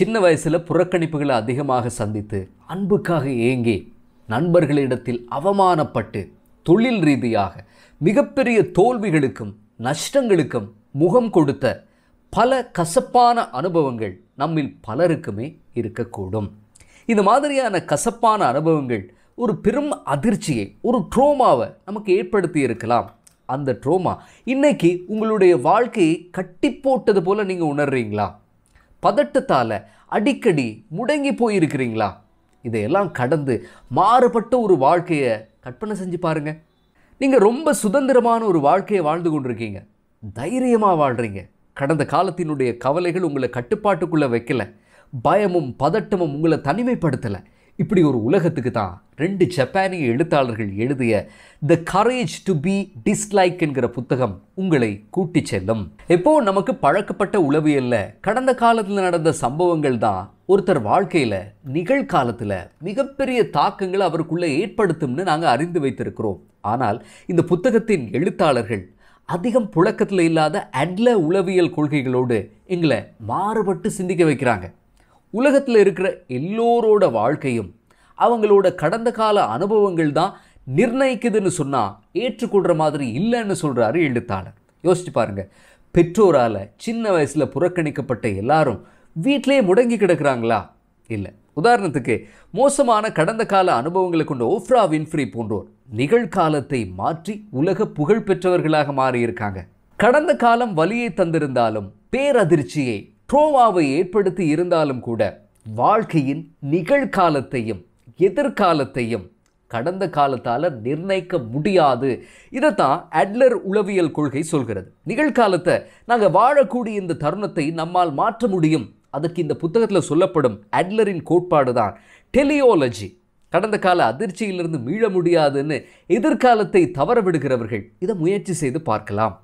சின்ன வயசில் புறக்கணிப்புகளை அதிகமாக சந்தித்து அன்புக்காக ஏங்கி நண்பர்களிடத்தில் அவமானப்பட்டு தொழில் ரீதியாக மிகப்பெரிய தோல்விகளுக்கும் நஷ்டங்களுக்கும் முகம் கொடுத்த பல கசப்பான அனுபவங்கள் நம்மில் பலருக்குமே இருக்கக்கூடும். இந்த மாதிரியான கசப்பான அனுபவங்கள் ஒரு பெரும் அதிர்ச்சியை, ஒரு ட்ரோமாவை நமக்கு ஏற்படுத்தி இருக்கலாம். அந்த ட்ரோமா இன்னைக்கு உங்களுடைய வாழ்க்கையை கட்டி போட்டது போல நீங்கள் உணர்றீங்களா? பதட்டத்தால் அடிக்கடி முடங்கி போயிருக்கிறீங்களா? இதையெல்லாம் கடந்து மாறுபட்ட ஒரு வாழ்க்கையை கற்பனை செஞ்சு பாருங்கள். நீங்கள் ரொம்ப சுதந்திரமான ஒரு வாழ்க்கையை வாழ்ந்து கொண்டிருக்கீங்க, தைரியமாக வாழ்கிறீங்க. கடந்த காலத்தினுடைய கவலைகள் உங்களை கட்டுப்பாட்டுக்குள்ளே வைக்கலை, பயமும் பதட்டமும் உங்களை தனிமைப்படுத்தலை. இப்படி ஒரு உலகத்துக்கு தான் 2 ஜப்பானிய எழுத்தாளர்கள் எழுதிய the courage to B dislike என்கிற புத்தகம் உங்களை கூட்டி செல்லும். எப்போ நமக்கு பழக்கப்பட்ட உளவியல்ல கடந்த காலத்தில் நடந்த சம்பவங்கள் தான் ஒருத்தர் வாழ்க்கையில் நிகழ்காலத்தில் மிகப்பெரிய தாக்கங்களை அவருக்குள்ளே ஏற்படுத்தும்னு நாங்கள் அறிந்து வைத்திருக்கிறோம். ஆனால் இந்த புத்தகத்தின் எழுத்தாளர்கள் அதிகம் புழக்கத்தில் இல்லாத அட்லர் உளவியல் கொள்கைகளோடு எங்களை மாறுபட்டு சிந்திக்க வைக்கிறாங்க. உலகத்தில் இருக்கிற எல்லோரோட வாழ்க்கையும் அவங்களோட கடந்த கால அனுபவங்கள் தான் நிர்ணயிக்குதுன்னு சொன்னால் ஏற்றுக்கொள்கிற மாதிரி இல்லைன்னு சொல்கிறாரு எழுத்தாளர். யோசிச்சு பாருங்கள், பெற்றோரால் சின்ன வயசில் புறக்கணிக்கப்பட்ட எல்லாரும் வீட்டிலேயே முடங்கி கிடக்கிறாங்களா? இல்லை. உதாரணத்துக்கு மோசமான கடந்த கால அனுபவங்களை கொண்ட ஓப்ரா வின்ஃப்ரி போன்றோர் நிகழ்காலத்தை மாற்றி உலக புகழ் பெற்றவர்களாக மாறியிருக்காங்க. கடந்த காலம் வலியை தந்திருந்தாலும் பேரதிர்ச்சியை ட்ரோமாவை ஏற்படுத்தி இருந்தாலும் கூட வாழ்க்கையின் நிகழ்காலத்தையும் எதிர்காலத்தையும் கடந்த காலத்தால் நிர்ணயிக்க முடியாது. இதைத்தான் அட்லர் உளவியல் கொள்கை சொல்கிறது. நிகழ்காலத்தை நாங்கள் வாழக்கூடிய இந்த தருணத்தை நம்மால் மாற்ற முடியும். அதுக்கு இந்த புத்தகத்தில் சொல்லப்படும் அட்லரின் கோட்பாடு தான் டெலியாலஜி. கடந்த கால அதிர்ச்சியிலிருந்து மீள முடியாதுன்னு எதிர்காலத்தை தவற விடுகிறவர்கள் இதை முயற்சி செய்து பார்க்கலாம்.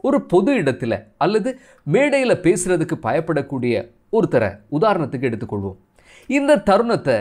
ஒரு பொது இடத்துல அல்லது மேடையில் பேசுகிறதுக்கு பயப்படக்கூடிய ஒருத்தரை உதாரணத்துக்கு எடுத்துக்கொள்வோம். இந்த தருணத்தை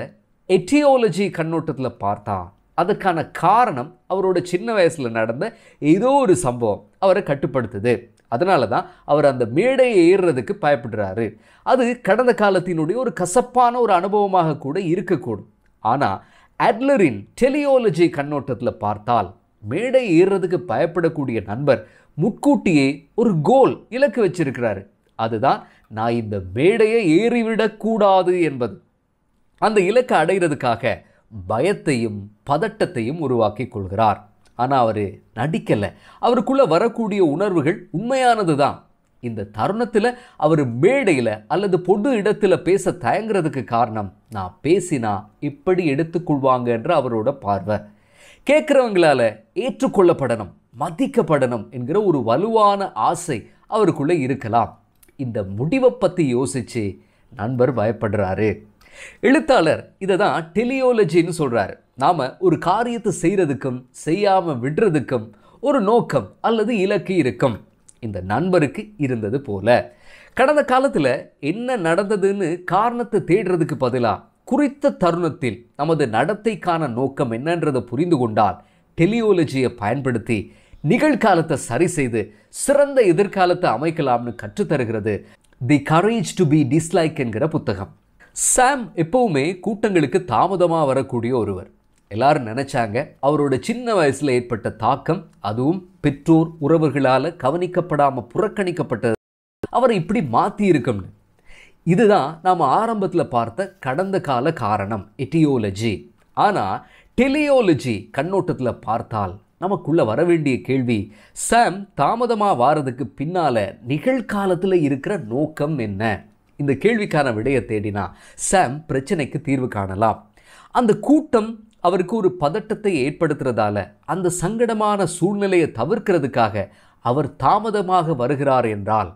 எட்டியாலஜி கண்ணோட்டத்தில் பார்த்தா அதுக்கான காரணம் அவரோட சின்ன வயசில் நடந்த ஏதோ ஒரு சம்பவம் அவரை கட்டுப்படுத்துது. அதனால தான் அவர் அந்த மேடையை ஏறுறதுக்கு பயப்படுறாரு. அது கடந்த காலத்தினுடைய ஒரு கசப்பான ஒரு அனுபவமாக கூட இருக்கக்கூடும். ஆனால் அட்லரின் டெலியாலஜி கண்ணோட்டத்தில் பார்த்தால் மேடை ஏறுறதுக்கு பயப்படக்கூடிய நண்பர் முன்கூட்டியே ஒரு கோல், இலக்கு வச்சிருக்கிறாரு. அதுதான் நான் இந்த மேடையை ஏறிவிடக்கூடாது என்பது. அந்த இலக்கை அடைகிறதுக்காக பயத்தையும் பதட்டத்தையும் உருவாக்கி கொள்கிறார். ஆனால் அவர் நடிக்கலை. அவருக்குள்ளே வரக்கூடிய உணர்வுகள் உண்மையானது தான். இந்த தருணத்தில் அவர் மேடையில் அல்லது பொது இடத்துல பேச தயங்குறதுக்கு காரணம் நான் பேசினா இப்படி எடுத்துக்கொள்வாங்கன்ற அவரோட பார்வை. கேட்குறவங்களால ஏற்றுக்கொள்ளப்படணும், மதிக்கப்படணும் என்கிற ஒரு வலுவான ஆசை அவருக்குள்ளே இருக்கலாம். இந்த முடிவை பற்றி யோசித்து நண்பர் பயப்படுறாரு. எழுத்தாளர் இதை தான் டெலியாலஜின்னு சொல்கிறாரு. நாம் ஒரு காரியத்தை செய்கிறதுக்கும் செய்யாமல் விடுறதுக்கும் ஒரு நோக்கம் அல்லது இலக்கு இருக்கும். இந்த நண்பருக்கு இருந்தது போல கடந்த காலத்தில் என்ன நடந்ததுன்னு காரணத்தை தேடுறதுக்கு பதிலாக குறித்த தருணத்தில் நமது நடத்தைக்கான நோக்கம் என்னன்றதை புரிந்து கொண்டால் டெலியாலஜியை பயன்படுத்தி நிகழ்காலத்தை சரி செய்து சிறந்த எதிர்காலத்தை அமைக்கலாம்னு கற்றுத்தருகிறது The Courage to B dislike என்கிற புத்தகம். சாம் எப்பவுமே கூட்டங்களுக்கு தாமதமாக வரக்கூடிய ஒருவர். எல்லாரும் நினைச்சாங்க அவரோட சின்ன வயசில் ஏற்பட்ட தாக்கம், அதுவும் பெற்றோர் உறவுகளால் கவனிக்கப்படாமல் புறக்கணிக்கப்பட்டது, அவரை இப்படி மாற்றி இருக்கும்னு. இதுதான் நாம் ஆரம்பத்தில் பார்த்த கடந்த கால காரணம், எட்டியாலஜி. ஆனால் டெலியாலஜி கண்ணோட்டத்தில் பார்த்தால் நமக்குள்ளே வர வேண்டிய கேள்வி, சாம் தாமதமாக வாரதுக்கு பின்னால் நிகழ்காலத்தில் இருக்கிற நோக்கம் என்ன? இந்த கேள்விக்கான விடையை தேடினா சாம் பிரச்சனைக்கு தீர்வு காணலாம். அந்த கூட்டம் அவருக்கு ஒரு பதட்டத்தை ஏற்படுத்துறதால அந்த சங்கடமான சூழ்நிலையை தவிர்க்கிறதுக்காக அவர் தாமதமாக வருகிறார் என்றால்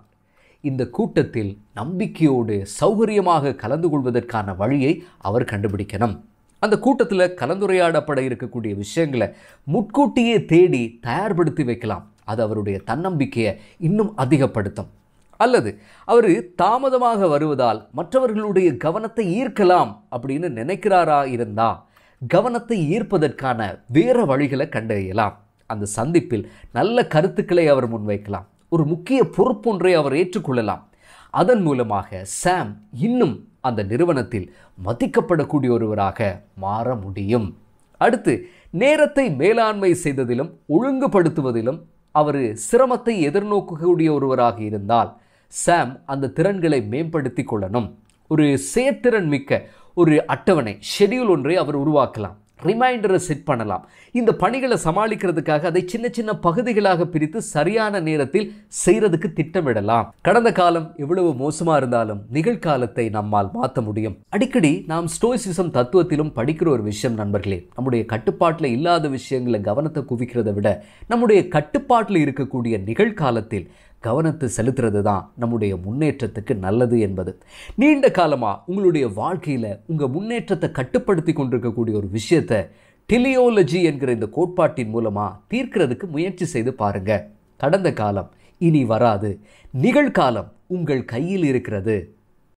இந்த கூட்டத்தில் நம்பிக்கையோடு சௌகரியமாக கலந்து கொள்வதற்கான வழியை அவர் கண்டுபிடிக்கணும். அந்த கூட்டத்தில் கலந்துரையாடப்பட இருக்கக்கூடிய விஷயங்களை முன்கூட்டியே தேடி தயார்படுத்தி வைக்கலாம். அது அவருடைய தன்னம்பிக்கையை இன்னும் அதிகப்படுத்தும். அல்லது அவர் தாமதமாக வருவதால் மற்றவர்களுடைய கவனத்தை ஈர்க்கலாம் அப்படின்னு நினைக்கிறாரா இருந்தால் கவனத்தை ஈர்ப்பதற்கான வேறு வழிகளை கண்டறியலாம். அந்த சந்திப்பில் நல்ல கருத்துக்களை அவர் முன்வைக்கலாம். ஒரு முக்கிய பொறுப்பொன்றை அவர் ஏற்றுக்கொள்ளலாம். அதன் மூலமாக சாம் இன்னும் அந்த நிறுவனத்தில் மதிக்கப்படக்கூடிய ஒருவராக மாற முடியும். அடுத்து, நேரத்தை மேலாண்மை செய்ததிலும் ஒழுங்குபடுத்துவதிலும் அவர் சிரமத்தை எதிர்நோக்கக்கூடிய ஒருவராக இருந்தால் சாம் அந்த திறன்களை மேம்படுத்தி கொள்ளணும். ஒரு செயற்திறன் மிக்க ஒரு அட்டவணை, ஷெட்யூல் ஒன்றை அவர் உருவாக்கலாம். ரிமைண்டரை செட் பண்ணலாம். இந்த பணிகளை சமாளிக்கிறதுக்காக அதை சின்ன சின்ன பகுதிகளாக பிரித்து சரியான நேரத்தில் செய்யறதுக்கு திட்டமிடலாம். கடந்த காலம் எவ்வளவு மோசமா இருந்தாலும் நிகழ்காலத்தை நம்மால் மாற்ற முடியும். அடிக்கடி நாம் ஸ்டோயிசிசம் தத்துவத்திலும் படிக்கிற ஒரு விஷயம் நண்பர்களே, நம்முடைய கட்டுப்பாட்டில் இல்லாத விஷயங்களை கவனத்தை குவிக்கிறதை விட நம்முடைய கட்டுப்பாட்டில் இருக்கக்கூடிய நிகழ்காலத்தில் கவனத்தை செலுத்துறது தான் நம்முடைய முன்னேற்றத்துக்கு நல்லது என்பது. நீண்ட காலமாக உங்களுடைய வாழ்க்கையில் உங்கள் முன்னேற்றத்தை கட்டுப்படுத்தி கொண்டிருக்கக்கூடிய ஒரு விஷயத்தை டெலியாலஜி என்கிற இந்த கோட்பாட்டின் மூலமாக தீர்க்கிறதுக்கு முயற்சி செய்து பாருங்க. கடந்த காலம் இனி வராது, நிகழ்காலம் உங்கள் கையில் இருக்கிறது.